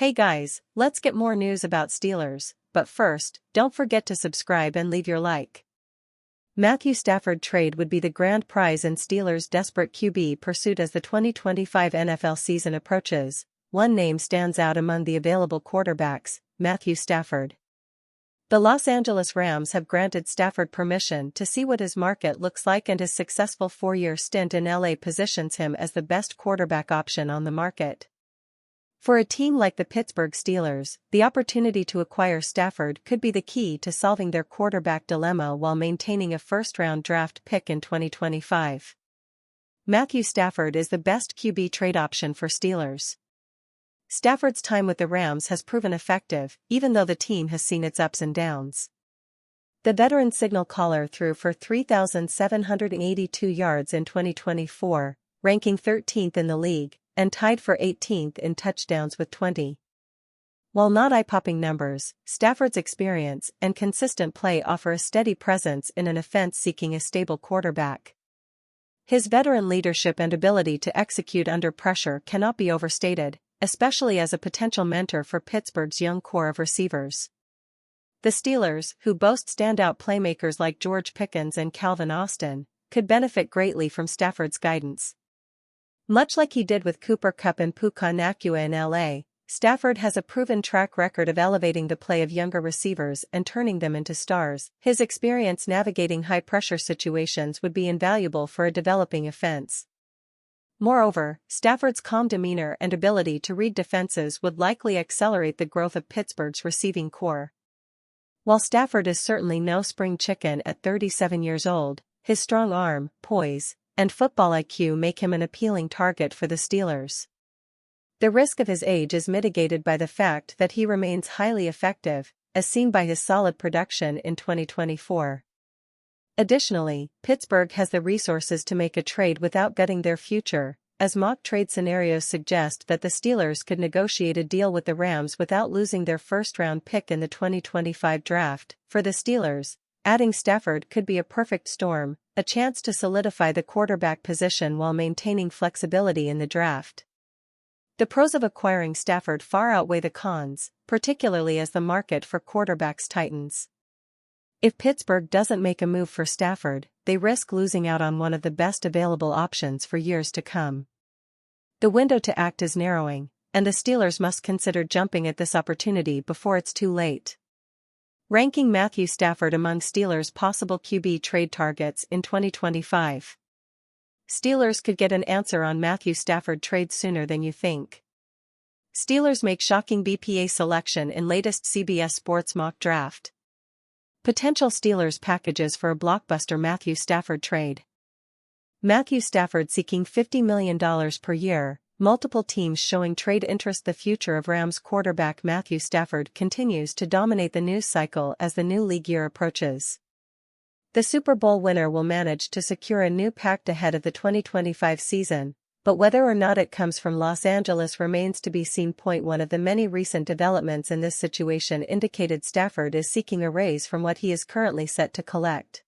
Hey guys, let's get more news about Steelers, but first, don't forget to subscribe and leave your like. Matthew Stafford trade would be the grand prize in Steelers' desperate QB pursuit as the 2025 NFL season approaches. One name stands out among the available quarterbacks, Matthew Stafford. The Los Angeles Rams have granted Stafford permission to see what his market looks like, and his successful 4-year stint in LA positions him as the best quarterback option on the market. For a team like the Pittsburgh Steelers, the opportunity to acquire Stafford could be the key to solving their quarterback dilemma while maintaining a first-round draft pick in 2025. Matthew Stafford is the best QB trade option for Steelers. Stafford's time with the Rams has proven effective, even though the team has seen its ups and downs. The veteran signal caller threw for 3,782 yards in 2024, ranking 13th in the league, and tied for 18th in touchdowns with 20. While not eye-popping numbers, Stafford's experience and consistent play offer a steady presence in an offense seeking a stable quarterback. His veteran leadership and ability to execute under pressure cannot be overstated, especially as a potential mentor for Pittsburgh's young core of receivers. The Steelers, who boast standout playmakers like George Pickens and Calvin Austin, could benefit greatly from Stafford's guidance. Much like he did with Cooper Kupp and Puka Nacua in LA, Stafford has a proven track record of elevating the play of younger receivers and turning them into stars. His experience navigating high-pressure situations would be invaluable for a developing offense. Moreover, Stafford's calm demeanor and ability to read defenses would likely accelerate the growth of Pittsburgh's receiving core. While Stafford is certainly no spring chicken at 37 years old, his strong arm, poise, and football IQ make him an appealing target for the Steelers. The risk of his age is mitigated by the fact that he remains highly effective, as seen by his solid production in 2024. Additionally, Pittsburgh has the resources to make a trade without gutting their future, as mock trade scenarios suggest that the Steelers could negotiate a deal with the Rams without losing their first-round pick in the 2025 draft. For the Steelers, adding Stafford could be a perfect storm, a chance to solidify the quarterback position while maintaining flexibility in the draft. The pros of acquiring Stafford far outweigh the cons, particularly as the market for quarterbacks tightens. If Pittsburgh doesn't make a move for Stafford, they risk losing out on one of the best available options for years to come. The window to act is narrowing, and the Steelers must consider jumping at this opportunity before it's too late. Ranking Matthew Stafford among Steelers' possible QB trade targets in 2025. Steelers could get an answer on Matthew Stafford trade sooner than you think. Steelers make shocking BPA selection in latest CBS Sports mock draft. Potential Steelers packages for a blockbuster Matthew Stafford trade. Matthew Stafford seeking $50 million per year, multiple teams showing trade interest. The future of Rams quarterback Matthew Stafford continues to dominate the news cycle as the new league year approaches. The Super Bowl winner will manage to secure a new pact ahead of the 2025 season, but whether or not it comes from Los Angeles remains to be seen. One of the many recent developments in this situation indicated Stafford is seeking a raise from what he is currently set to collect.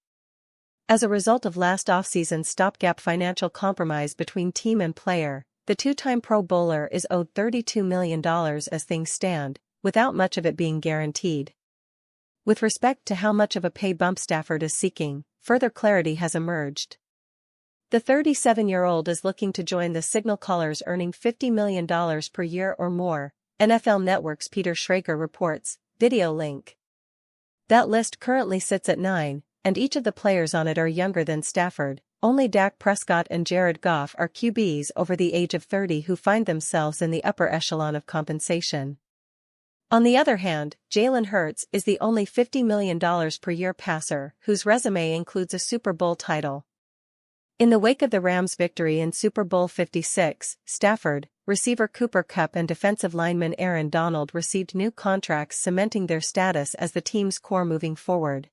As a result of last offseason's stopgap financial compromise between team and player, the two-time Pro Bowler is owed $32 million as things stand, without much of it being guaranteed. With respect to how much of a pay bump Stafford is seeking, further clarity has emerged. The 37-year-old is looking to join the signal callers earning $50 million per year or more, NFL Network's Peter Schrager reports, video link. That list currently sits at 9, and each of the players on it are younger than Stafford. Only Dak Prescott and Jared Goff are QBs over the age of 30 who find themselves in the upper echelon of compensation. On the other hand, Jalen Hurts is the only $50 million per year passer whose resume includes a Super Bowl title. In the wake of the Rams' victory in Super Bowl 56, Stafford, receiver Cooper Kupp and defensive lineman Aaron Donald received new contracts, cementing their status as the team's core moving forward.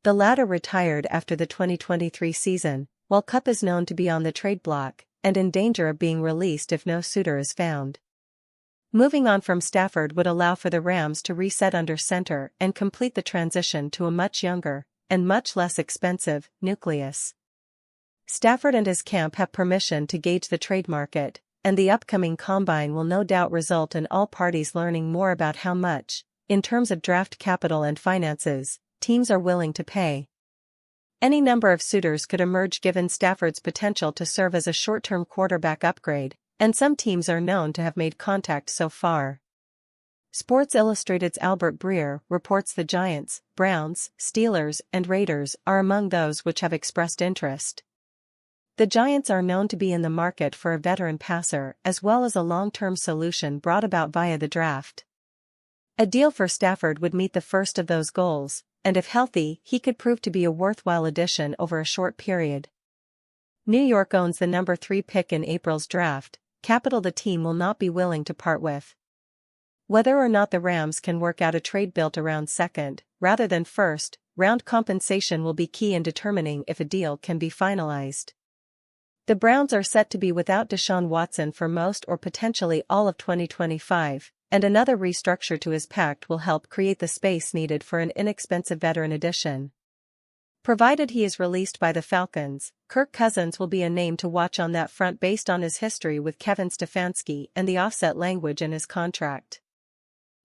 The latter retired after the 2023 season, while Kupp is known to be on the trade block and in danger of being released if no suitor is found. Moving on from Stafford would allow for the Rams to reset under center and complete the transition to a much younger and much less expensive nucleus. Stafford and his camp have permission to gauge the trade market, and the upcoming combine will no doubt result in all parties learning more about how much, in terms of draft capital and finances, teams are willing to pay. Any number of suitors could emerge given Stafford's potential to serve as a short-term quarterback upgrade, and some teams are known to have made contact so far. Sports Illustrated's Albert Breer reports the Giants, Browns, Steelers, and Raiders are among those which have expressed interest. The Giants are known to be in the market for a veteran passer as well as a long-term solution brought about via the draft. A deal for Stafford would meet the first of those goals, and if healthy, he could prove to be a worthwhile addition over a short period. New York owns the number 3 pick in April's draft, capital the team will not be willing to part with. Whether or not the Rams can work out a trade built around second, rather than first, round compensation will be key in determining if a deal can be finalized. The Browns are set to be without Deshaun Watson for most or potentially all of 2025, and another restructure to his pact will help create the space needed for an inexpensive veteran addition. Provided he is released by the Falcons, Kirk Cousins will be a name to watch on that front based on his history with Kevin Stefanski and the offset language in his contract.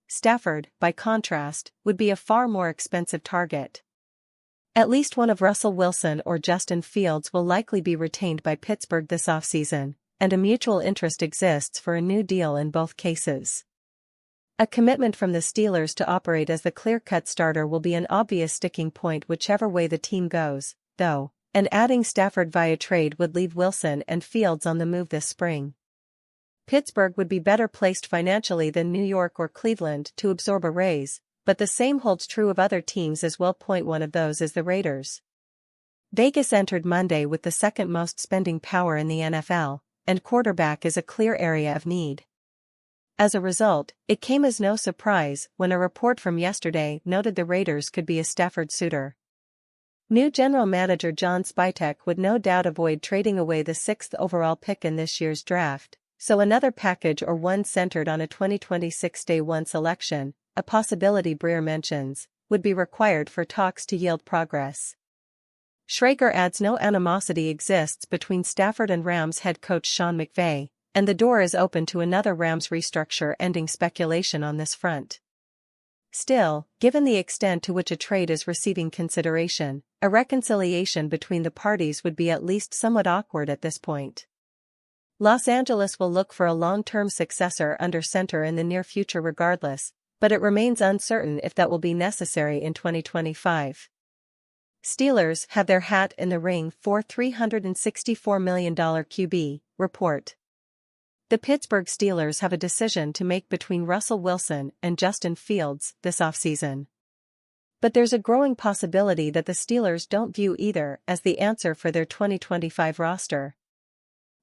Stafford, by contrast, would be a far more expensive target. At least one of Russell Wilson or Justin Fields will likely be retained by Pittsburgh this offseason, and a mutual interest exists for a new deal in both cases. A commitment from the Steelers to operate as the clear-cut starter will be an obvious sticking point whichever way the team goes, though, and adding Stafford via trade would leave Wilson and Fields on the move this spring. Pittsburgh would be better placed financially than New York or Cleveland to absorb a raise, but the same holds true of other teams as well. One of those is the Raiders. Vegas entered Monday with the second most spending power in the NFL, and quarterback is a clear area of need. As a result, it came as no surprise when a report from yesterday noted the Raiders could be a Stafford suitor. New general manager John Spytek would no doubt avoid trading away the 6th overall pick in this year's draft, so another package or one centered on a 2026 Day 1 selection, a possibility Breer mentions, would be required for talks to yield progress. Schrager adds no animosity exists between Stafford and Rams head coach Sean McVay, and the door is open to another Rams restructure ending speculation on this front. Still, given the extent to which a trade is receiving consideration, a reconciliation between the parties would be at least somewhat awkward at this point. Los Angeles will look for a long-term successor under center in the near future regardless, but it remains uncertain if that will be necessary in 2025. Steelers have their hat in the ring for $364 million QB, report. The Pittsburgh Steelers have a decision to make between Russell Wilson and Justin Fields this offseason. But there's a growing possibility that the Steelers don't view either as the answer for their 2025 roster.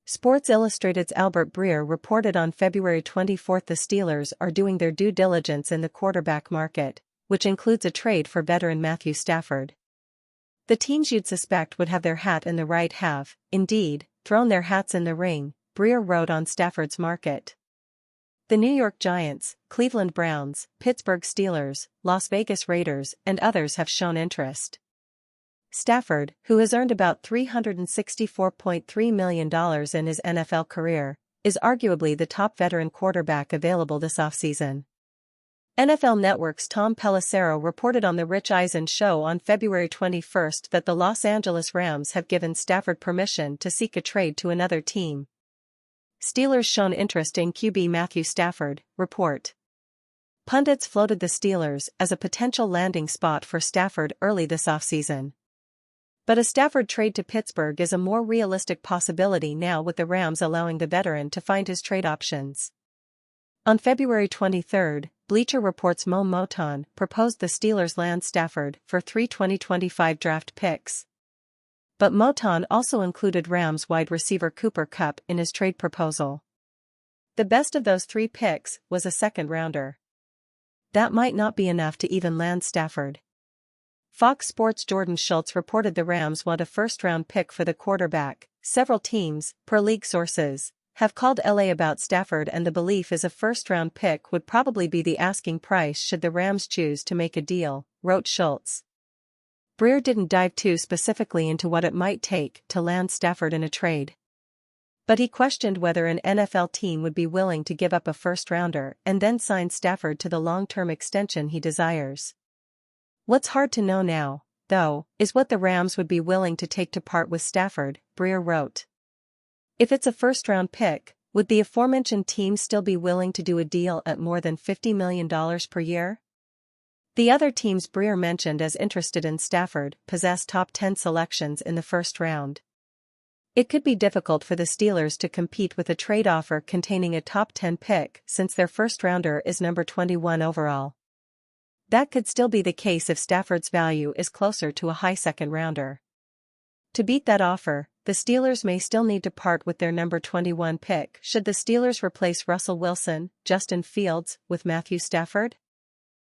Sports Illustrated's Albert Breer reported on February 24 the Steelers are doing their due diligence in the quarterback market, which includes a trade for veteran Matthew Stafford. The teams you'd suspect would have their hat in the right have, indeed, thrown their hats in the ring, Breer wrote on Stafford's market. The New York Giants, Cleveland Browns, Pittsburgh Steelers, Las Vegas Raiders, and others have shown interest. Stafford, who has earned about $364.3 million in his NFL career, is arguably the top veteran quarterback available this offseason. NFL Network's Tom Pelissero reported on The Rich Eisen Show on February 21 that the Los Angeles Rams have given Stafford permission to seek a trade to another team. Steelers shown interest in QB Matthew Stafford, report. Pundits floated the Steelers as a potential landing spot for Stafford early this offseason. But a Stafford trade to Pittsburgh is a more realistic possibility now with the Rams allowing the veteran to find his trade options. On February 23, Bleacher Report's Mo Moton proposed the Steelers land Stafford for 3 2025 draft picks. But Moton also included Rams wide receiver Cooper Kupp in his trade proposal. The best of those 3 picks was a second-rounder. That might not be enough to even land Stafford. Fox Sports' Jordan Schultz reported the Rams want a first-round pick for the quarterback. Several teams, per league sources, have called LA about Stafford, and the belief is a first-round pick would probably be the asking price should the Rams choose to make a deal, wrote Schultz. Breer didn't dive too specifically into what it might take to land Stafford in a trade. But he questioned whether an NFL team would be willing to give up a first-rounder and then sign Stafford to the long-term extension he desires. What's hard to know now, though, is what the Rams would be willing to take to part with Stafford, Breer wrote. If it's a first-round pick, would the aforementioned team still be willing to do a deal at more than $50 million per year? The other teams Breer mentioned as interested in Stafford possess top 10 selections in the first round. It could be difficult for the Steelers to compete with a trade offer containing a top 10 pick since their first-rounder is number 21 overall. That could still be the case if Stafford's value is closer to a high second-rounder. To beat that offer, the Steelers may still need to part with their number 21 pick should the Steelers replace Russell Wilson, Justin Fields, with Matthew Stafford.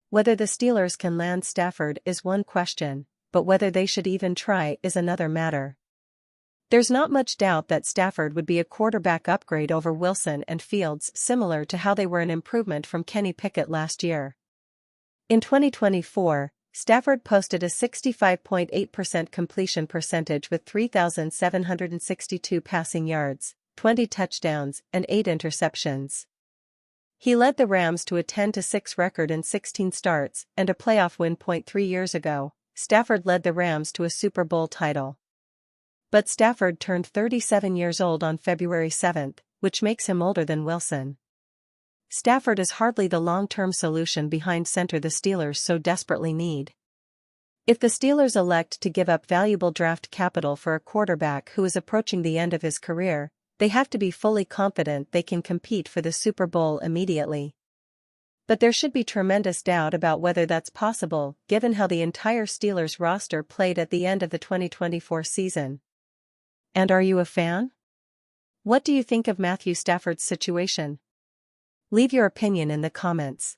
Whether the Steelers can land Stafford is one question, but whether they should even try is another matter. There's not much doubt that Stafford would be a quarterback upgrade over Wilson and Fields, similar to how they were an improvement from Kenny Pickett last year. In 2024, Stafford posted a 65.8% completion percentage with 3,762 passing yards, 20 touchdowns, and 8 interceptions. He led the Rams to a 10-6 record in 16 starts and a playoff win. 3 years ago, Stafford led the Rams to a Super Bowl title. But Stafford turned 37 years old on February 7, which makes him older than Wilson. Stafford is hardly the long-term solution behind center the Steelers so desperately need. If the Steelers elect to give up valuable draft capital for a quarterback who is approaching the end of his career, they have to be fully confident they can compete for the Super Bowl immediately. But there should be tremendous doubt about whether that's possible, given how the entire Steelers roster played at the end of the 2024 season. And are you a fan? What do you think of Matthew Stafford's situation? Leave your opinion in the comments.